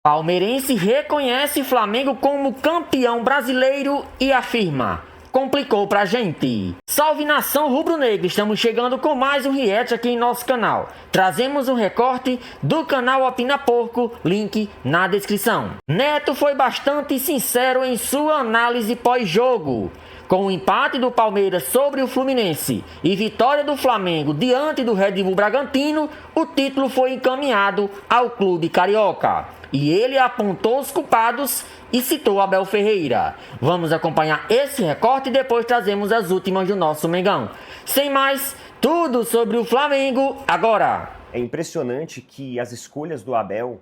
Palmeirense reconhece Flamengo como campeão brasileiro e afirma: complicou pra gente. Salve nação rubro-negra, estamos chegando com mais um react aqui em nosso canal. Trazemos um recorte do canal Opina Porco, link na descrição. Neto foi bastante sincero em sua análise pós-jogo. Com o empate do Palmeiras sobre o Fluminense e vitória do Flamengo diante do Red Bull Bragantino, o título foi encaminhado ao clube carioca. E ele apontou os culpados e citou Abel Ferreira. Vamos acompanhar esse recorte e depois trazemos as últimas do nosso Mengão. Sem mais, tudo sobre o Flamengo agora. É impressionante que as escolhas do Abel,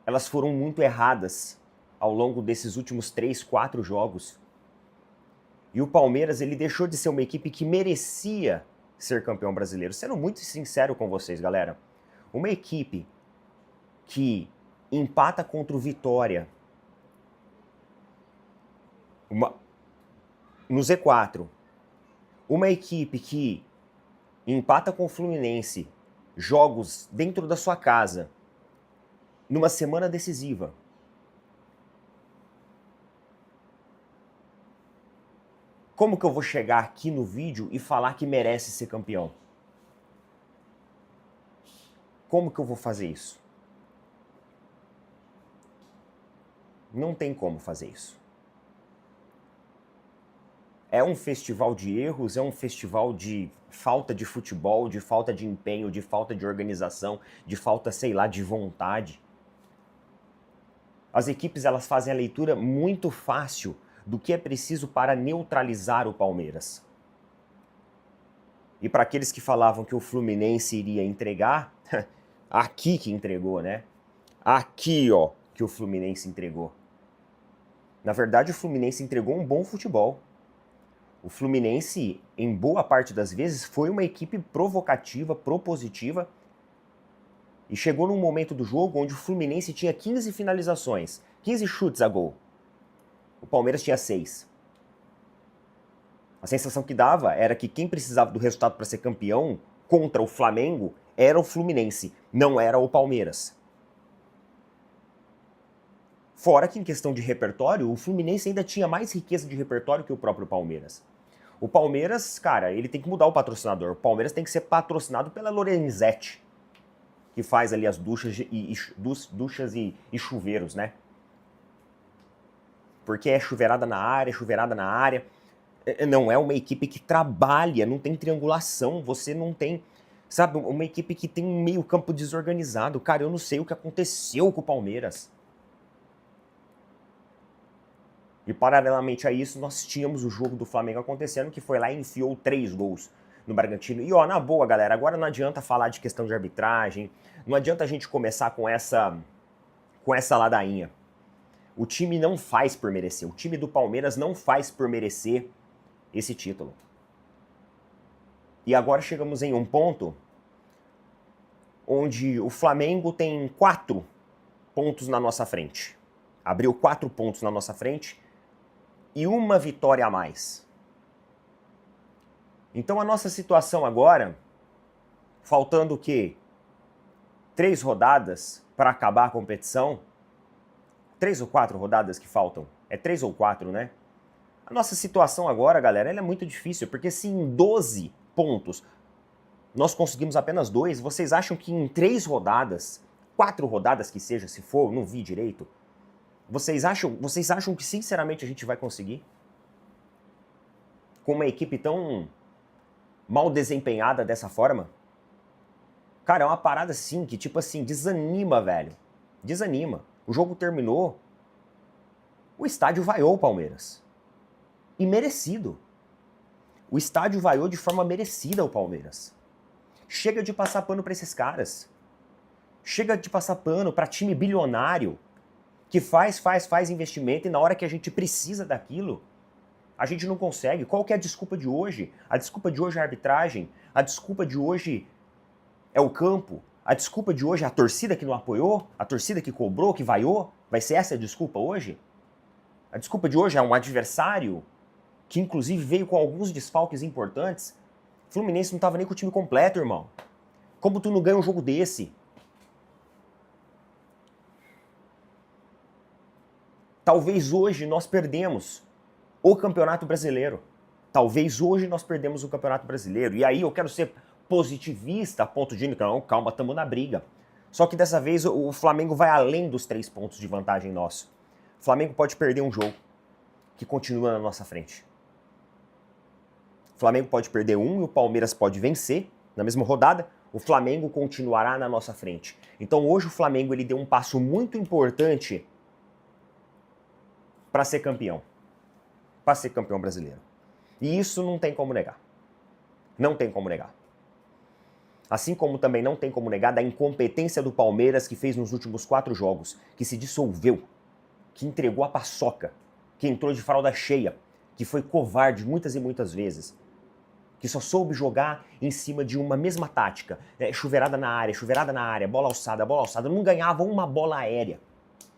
elas foram muito erradas ao longo desses últimos 3, 4 jogos. E o Palmeiras, ele deixou de ser uma equipe que merecia ser campeão brasileiro. Sendo muito sincero com vocês, galera, uma equipe que empata contra o Vitória no Z4, uma equipe que empata com o Fluminense jogos dentro da sua casa, numa semana decisiva. Como que eu vou chegar aqui no vídeo e falar que merece ser campeão? Como que eu vou fazer isso? Não tem como fazer isso. É um festival de erros, é um festival de falta de futebol, de falta de empenho, de falta de organização, de falta, sei lá, de vontade. As equipes, elas fazem a leitura muito fácil do que é preciso para neutralizar o Palmeiras. E para aqueles que falavam que o Fluminense iria entregar, aqui que entregou, né? Aqui, ó, que o Fluminense entregou. Na verdade, o Fluminense entregou um bom futebol. O Fluminense, em boa parte das vezes, foi uma equipe provocativa, propositiva, e chegou num momento do jogo onde o Fluminense tinha 15 finalizações, 15 chutes a gol. O Palmeiras tinha 6. A sensação que dava era que quem precisava do resultado para ser campeão contra o Flamengo era o Fluminense, não era o Palmeiras. Fora que em questão de repertório, o Fluminense ainda tinha mais riqueza de repertório que o próprio Palmeiras. O Palmeiras, cara, ele tem que mudar o patrocinador. O Palmeiras tem que ser patrocinado pela Lorenzetti, que faz ali as duchas e chuveiros, né? Porque é chuveirada na área. Não é uma equipe que trabalha, não tem triangulação, você não tem, sabe, uma equipe que tem um meio campo desorganizado. Cara, eu não sei o que aconteceu com o Palmeiras. E paralelamente a isso, nós tínhamos o jogo do Flamengo acontecendo, que foi lá e enfiou 3 gols no Bragantino. E ó, na boa, galera, agora não adianta falar de questão de arbitragem, não adianta a gente começar com essa ladainha. O time não faz por merecer. O time do Palmeiras não faz por merecer esse título. E agora chegamos em um ponto onde o Flamengo tem 4 pontos na nossa frente. Abriu 4 pontos na nossa frente e uma vitória a mais. Então a nossa situação agora, faltando o quê? 3 rodadas para acabar a competição. 3 ou 4 rodadas que faltam. É 3 ou 4, né? A nossa situação agora, galera, ela é muito difícil, porque se em 12 pontos nós conseguimos apenas 2, vocês acham que em 3 rodadas, 4 rodadas que seja, se for, não vi direito, vocês acham que sinceramente a gente vai conseguir? Com uma equipe tão mal desempenhada dessa forma? Cara, é uma parada assim, que tipo assim, desanima, velho. Desanima. O jogo terminou, o estádio vaiou o Palmeiras. E merecido. O estádio vaiou de forma merecida o Palmeiras. Chega de passar pano para esses caras. Chega de passar pano para time bilionário que faz investimento e na hora que a gente precisa daquilo, a gente não consegue. Qual que é a desculpa de hoje? A desculpa de hoje é a arbitragem. A desculpa de hoje é o campo. A desculpa de hoje é a torcida que não apoiou, a torcida que cobrou, que vaiou? Vai ser essa a desculpa hoje? A desculpa de hoje é um adversário que inclusive veio com alguns desfalques importantes. O Fluminense não estava nem com o time completo, irmão. Como tu não ganha um jogo desse? Talvez hoje nós perdemos o Campeonato Brasileiro. Talvez hoje nós perdemos o Campeonato Brasileiro. E aí eu quero ser positivista a ponto de, não, calma, estamos na briga. Só que dessa vez o Flamengo vai além dos 3 pontos de vantagem nosso. O Flamengo pode perder um jogo que continua na nossa frente. O Flamengo pode perder um e o Palmeiras pode vencer na mesma rodada. O Flamengo continuará na nossa frente. Então hoje o Flamengo ele deu um passo muito importante para ser campeão. Para ser campeão brasileiro. E isso não tem como negar. Não tem como negar. Assim como também não tem como negar da incompetência do Palmeiras que fez nos últimos 4 jogos, que se dissolveu, que entregou a paçoca, que entrou de fralda cheia, que foi covarde muitas e muitas vezes, que só soube jogar em cima de uma mesma tática, chuveirada na área, bola alçada, não ganhava uma bola aérea.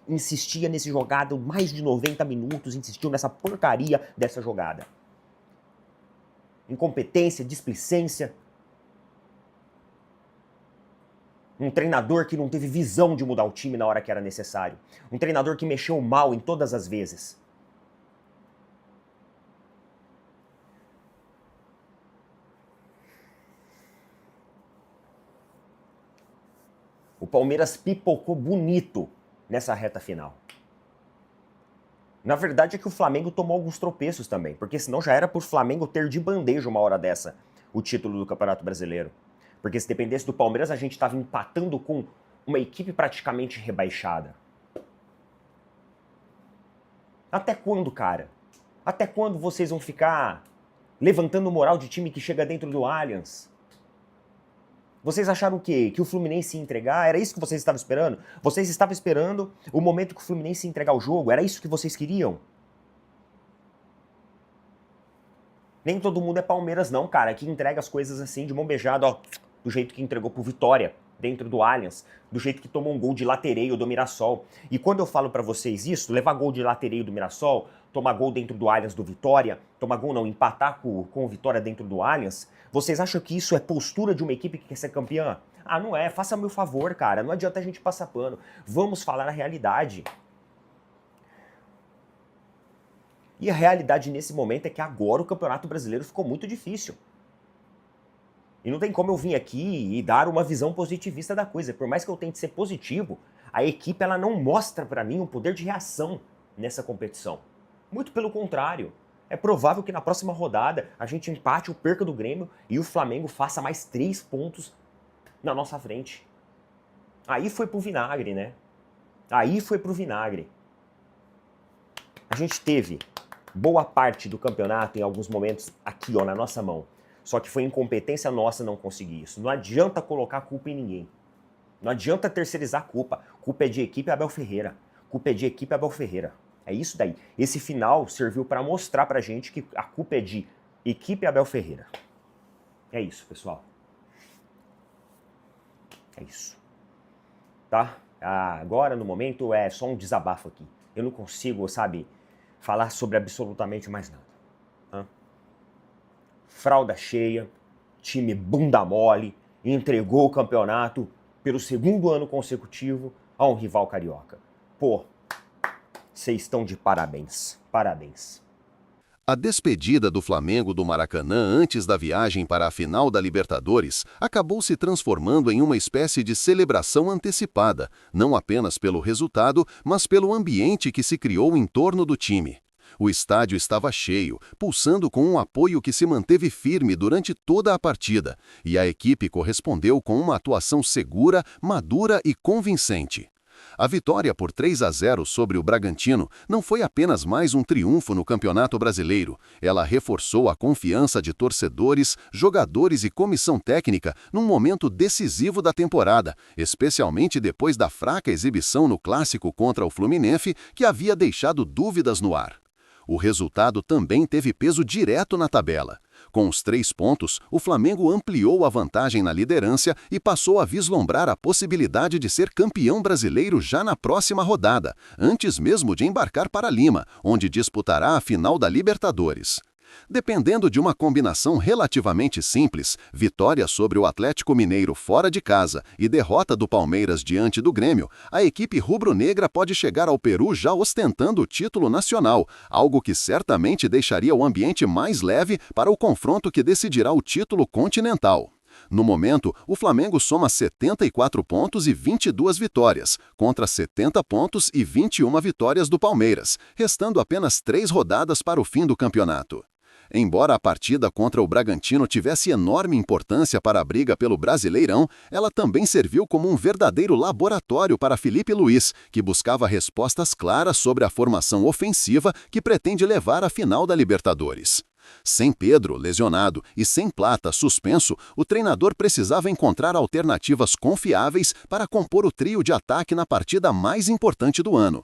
Insistia nesse jogado mais de 90 minutos, insistiu nessa porcaria dessa jogada. Incompetência, displicência. Um treinador que não teve visão de mudar o time na hora que era necessário. Um treinador que mexeu mal em todas as vezes. O Palmeiras pipocou bonito nessa reta final. Na verdade é que o Flamengo tomou alguns tropeços também, porque senão já era por Flamengo ter de bandeja uma hora dessa o título do Campeonato Brasileiro. Porque se dependesse do Palmeiras, a gente estava empatando com uma equipe praticamente rebaixada. Até quando, cara? Até quando vocês vão ficar levantando o moral de time que chega dentro do Allianz? Vocês acharam o quê? Que o Fluminense ia entregar? Era isso que vocês estavam esperando? Vocês estavam esperando o momento que o Fluminense ia entregar o jogo? Era isso que vocês queriam? Nem todo mundo é Palmeiras não, cara, que entrega as coisas assim de mão beijada, ó, do jeito que entregou pro Vitória, dentro do Allianz, do jeito que tomou um gol de latereio do Mirassol. E quando eu falo pra vocês isso, levar gol de latereio do Mirassol, tomar gol dentro do Allianz do Vitória, tomar gol não, empatar com o Vitória dentro do Allianz, vocês acham que isso é postura de uma equipe que quer ser campeã? Ah, não é, faça meu favor, cara, não adianta a gente passar pano, vamos falar a realidade. E a realidade nesse momento é que agora o Campeonato Brasileiro ficou muito difícil. E não tem como eu vir aqui e dar uma visão positivista da coisa. Por mais que eu tente ser positivo, a equipe ela não mostra pra mim um poder de reação nessa competição. Muito pelo contrário. É provável que na próxima rodada a gente empate ou perca do Grêmio e o Flamengo faça mais 3 pontos na nossa frente. Aí foi pro vinagre, né? Aí foi pro vinagre. A gente teve boa parte do campeonato em alguns momentos aqui, ó, na nossa mão. Só que foi incompetência nossa não conseguir isso. Não adianta colocar a culpa em ninguém. Não adianta terceirizar a culpa. Culpa é de equipe Abel Ferreira. Culpa é de equipe Abel Ferreira. É isso daí. Esse final serviu para mostrar pra gente que a culpa é de equipe Abel Ferreira. É isso, pessoal. É isso. Tá? Agora, no momento, é só um desabafo aqui. Eu não consigo, sabe, falar sobre absolutamente mais nada. Tá? Fralda cheia, time bunda mole, entregou o campeonato pelo 2º ano consecutivo a um rival carioca. Pô, vocês estão de parabéns. Parabéns. A despedida do Flamengo do Maracanã antes da viagem para a final da Libertadores acabou se transformando em uma espécie de celebração antecipada, não apenas pelo resultado, mas pelo ambiente que se criou em torno do time. O estádio estava cheio, pulsando com um apoio que se manteve firme durante toda a partida, e a equipe correspondeu com uma atuação segura, madura e convincente. A vitória por 3-0 sobre o Bragantino não foi apenas mais um triunfo no Campeonato Brasileiro. Ela reforçou a confiança de torcedores, jogadores e comissão técnica num momento decisivo da temporada, especialmente depois da fraca exibição no clássico contra o Fluminense, que havia deixado dúvidas no ar. O resultado também teve peso direto na tabela. Com os 3 pontos, o Flamengo ampliou a vantagem na liderança e passou a vislumbrar a possibilidade de ser campeão brasileiro já na próxima rodada, antes mesmo de embarcar para Lima, onde disputará a final da Libertadores. Dependendo de uma combinação relativamente simples, vitória sobre o Atlético Mineiro fora de casa e derrota do Palmeiras diante do Grêmio, a equipe rubro-negra pode chegar ao Peru já ostentando o título nacional, algo que certamente deixaria o ambiente mais leve para o confronto que decidirá o título continental. No momento, o Flamengo soma 74 pontos e 22 vitórias, contra 70 pontos e 21 vitórias do Palmeiras, restando apenas 3 rodadas para o fim do campeonato. Embora a partida contra o Bragantino tivesse enorme importância para a briga pelo Brasileirão, ela também serviu como um verdadeiro laboratório para Felipe Luiz, que buscava respostas claras sobre a formação ofensiva que pretende levar à final da Libertadores. Sem Pedro, lesionado, e sem Plata, suspenso, o treinador precisava encontrar alternativas confiáveis para compor o trio de ataque na partida mais importante do ano.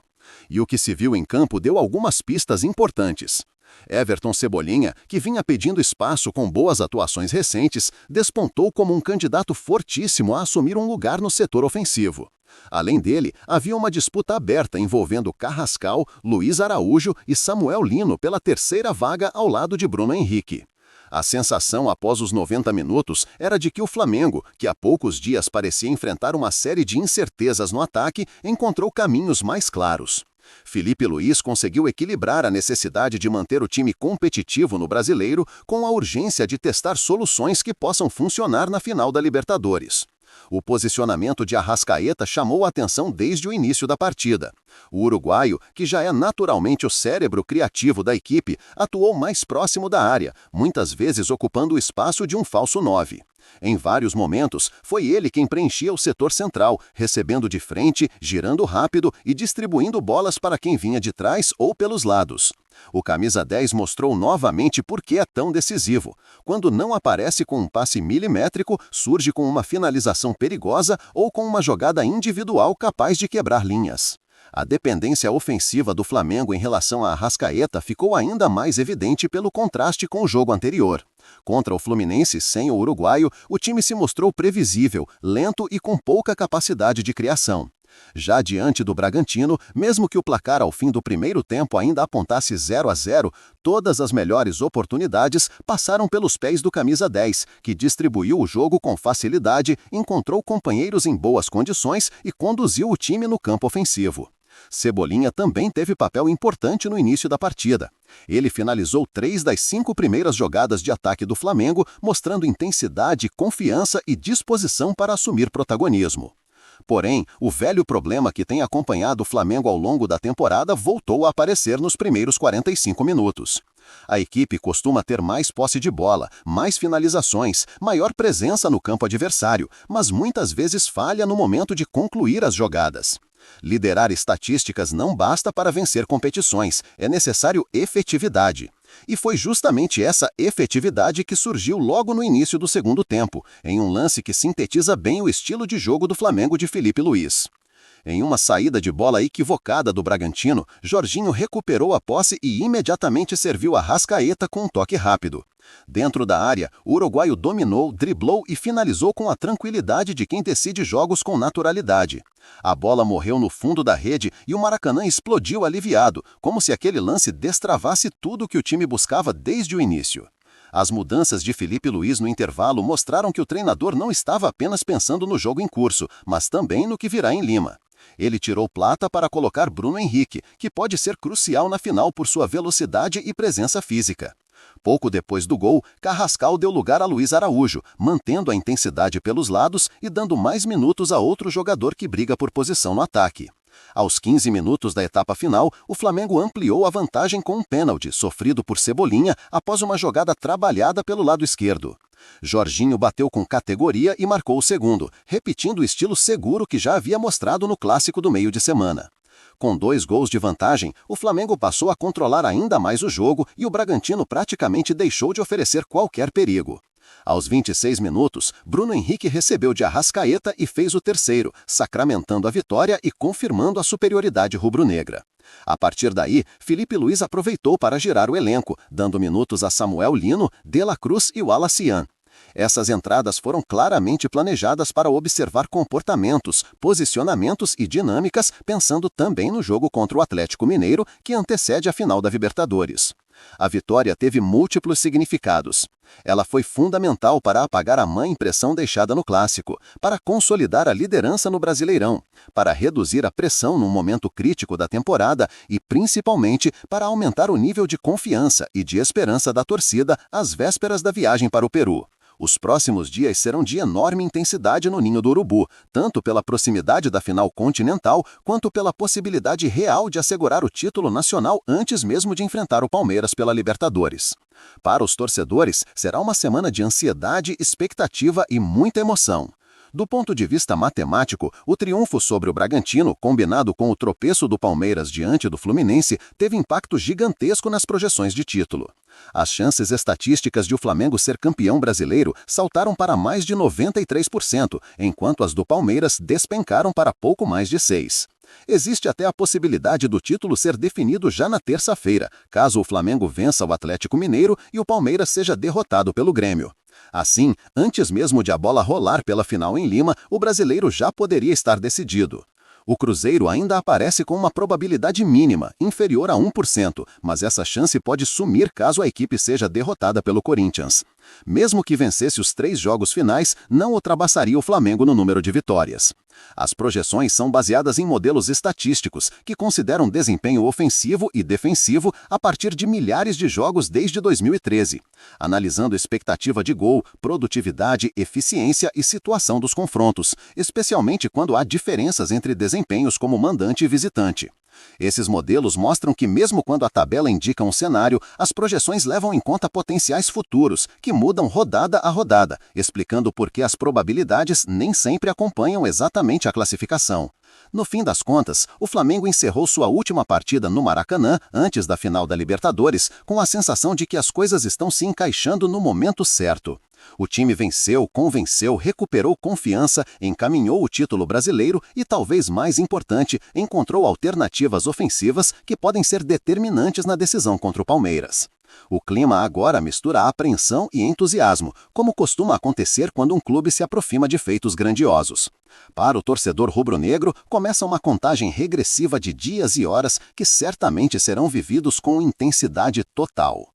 E o que se viu em campo deu algumas pistas importantes. Everton Cebolinha, que vinha pedindo espaço com boas atuações recentes, despontou como um candidato fortíssimo a assumir um lugar no setor ofensivo. Além dele, havia uma disputa aberta envolvendo Carrascal, Luiz Araújo e Samuel Lino pela terceira vaga ao lado de Bruno Henrique. A sensação após os 90 minutos era de que o Flamengo, que há poucos dias parecia enfrentar uma série de incertezas no ataque, encontrou caminhos mais claros. Felipe Luiz conseguiu equilibrar a necessidade de manter o time competitivo no Brasileiro com a urgência de testar soluções que possam funcionar na final da Libertadores. O posicionamento de Arrascaeta chamou a atenção desde o início da partida. O uruguaio, que já é naturalmente o cérebro criativo da equipe, atuou mais próximo da área, muitas vezes ocupando o espaço de um falso 9. Em vários momentos, foi ele quem preenchia o setor central, recebendo de frente, girando rápido e distribuindo bolas para quem vinha de trás ou pelos lados. O camisa 10 mostrou novamente por que é tão decisivo. Quando não aparece com um passe milimétrico, surge com uma finalização perigosa ou com uma jogada individual capaz de quebrar linhas. A dependência ofensiva do Flamengo em relação a Arrascaeta ficou ainda mais evidente pelo contraste com o jogo anterior. Contra o Fluminense, sem o uruguaio, o time se mostrou previsível, lento e com pouca capacidade de criação. Já diante do Bragantino, mesmo que o placar ao fim do primeiro tempo ainda apontasse 0-0, todas as melhores oportunidades passaram pelos pés do camisa 10, que distribuiu o jogo com facilidade, encontrou companheiros em boas condições e conduziu o time no campo ofensivo. Cebolinha também teve papel importante no início da partida. Ele finalizou 3 das 5 primeiras jogadas de ataque do Flamengo, mostrando intensidade, confiança e disposição para assumir protagonismo. Porém, o velho problema que tem acompanhado o Flamengo ao longo da temporada voltou a aparecer nos primeiros 45 minutos. A equipe costuma ter mais posse de bola, mais finalizações, maior presença no campo adversário, mas muitas vezes falha no momento de concluir as jogadas. Liderar estatísticas não basta para vencer competições, é necessário efetividade. E foi justamente essa efetividade que surgiu logo no início do segundo tempo, em um lance que sintetiza bem o estilo de jogo do Flamengo de Felipe Luiz. Em uma saída de bola equivocada do Bragantino, Jorginho recuperou a posse e imediatamente serviu a Arrascaeta com um toque rápido. Dentro da área, o uruguaio dominou, driblou e finalizou com a tranquilidade de quem decide jogos com naturalidade. A bola morreu no fundo da rede e o Maracanã explodiu aliviado, como se aquele lance destravasse tudo o que o time buscava desde o início. As mudanças de Felipe Luiz no intervalo mostraram que o treinador não estava apenas pensando no jogo em curso, mas também no que virá em Lima. Ele tirou Plata para colocar Bruno Henrique, que pode ser crucial na final por sua velocidade e presença física. Pouco depois do gol, Carrascal deu lugar a Luiz Araújo, mantendo a intensidade pelos lados e dando mais minutos a outro jogador que briga por posição no ataque. Aos 15 minutos da etapa final, o Flamengo ampliou a vantagem com um pênalti sofrido por Cebolinha após uma jogada trabalhada pelo lado esquerdo. Jorginho bateu com categoria e marcou o segundo, repetindo o estilo seguro que já havia mostrado no clássico do meio de semana. Com 2 gols de vantagem, o Flamengo passou a controlar ainda mais o jogo e o Bragantino praticamente deixou de oferecer qualquer perigo. Aos 26 minutos, Bruno Henrique recebeu de Arrascaeta e fez o terceiro, sacramentando a vitória e confirmando a superioridade rubro-negra. A partir daí, Felipe Luiz aproveitou para girar o elenco, dando minutos a Samuel Lino, De La Cruz e Wallace Yan. Essas entradas foram claramente planejadas para observar comportamentos, posicionamentos e dinâmicas, pensando também no jogo contra o Atlético Mineiro, que antecede a final da Libertadores. A vitória teve múltiplos significados. Ela foi fundamental para apagar a má impressão deixada no Clássico, para consolidar a liderança no Brasileirão, para reduzir a pressão num momento crítico da temporada e, principalmente, para aumentar o nível de confiança e de esperança da torcida às vésperas da viagem para o Peru. Os próximos dias serão de enorme intensidade no Ninho do Urubu, tanto pela proximidade da final continental, quanto pela possibilidade real de assegurar o título nacional antes mesmo de enfrentar o Palmeiras pela Libertadores. Para os torcedores, será uma semana de ansiedade, expectativa e muita emoção. Do ponto de vista matemático, o triunfo sobre o Bragantino, combinado com o tropeço do Palmeiras diante do Fluminense, teve impacto gigantesco nas projeções de título. As chances estatísticas de o Flamengo ser campeão brasileiro saltaram para mais de 93%, enquanto as do Palmeiras despencaram para pouco mais de 6%. Existe até a possibilidade do título ser definido já na terça-feira, caso o Flamengo vença o Atlético Mineiro e o Palmeiras seja derrotado pelo Grêmio. Assim, antes mesmo de a bola rolar pela final em Lima, o brasileiro já poderia estar decidido. O Cruzeiro ainda aparece com uma probabilidade mínima, inferior a 1%, mas essa chance pode sumir caso a equipe seja derrotada pelo Corinthians. Mesmo que vencesse os 3 jogos finais, não ultrapassaria o Flamengo no número de vitórias. As projeções são baseadas em modelos estatísticos, que consideram desempenho ofensivo e defensivo a partir de milhares de jogos desde 2013, analisando expectativa de gol, produtividade, eficiência e situação dos confrontos, especialmente quando há diferenças entre desempenhos como mandante e visitante. Esses modelos mostram que mesmo quando a tabela indica um cenário, as projeções levam em conta potenciais futuros, que mudam rodada a rodada, explicando por que as probabilidades nem sempre acompanham exatamente a classificação. No fim das contas, o Flamengo encerrou sua última partida no Maracanã, antes da final da Libertadores, com a sensação de que as coisas estão se encaixando no momento certo. O time venceu, convenceu, recuperou confiança, encaminhou o título brasileiro e, talvez mais importante, encontrou alternativas ofensivas que podem ser determinantes na decisão contra o Palmeiras. O clima agora mistura apreensão e entusiasmo, como costuma acontecer quando um clube se aproxima de feitos grandiosos. Para o torcedor rubro-negro, começa uma contagem regressiva de dias e horas que certamente serão vividos com intensidade total.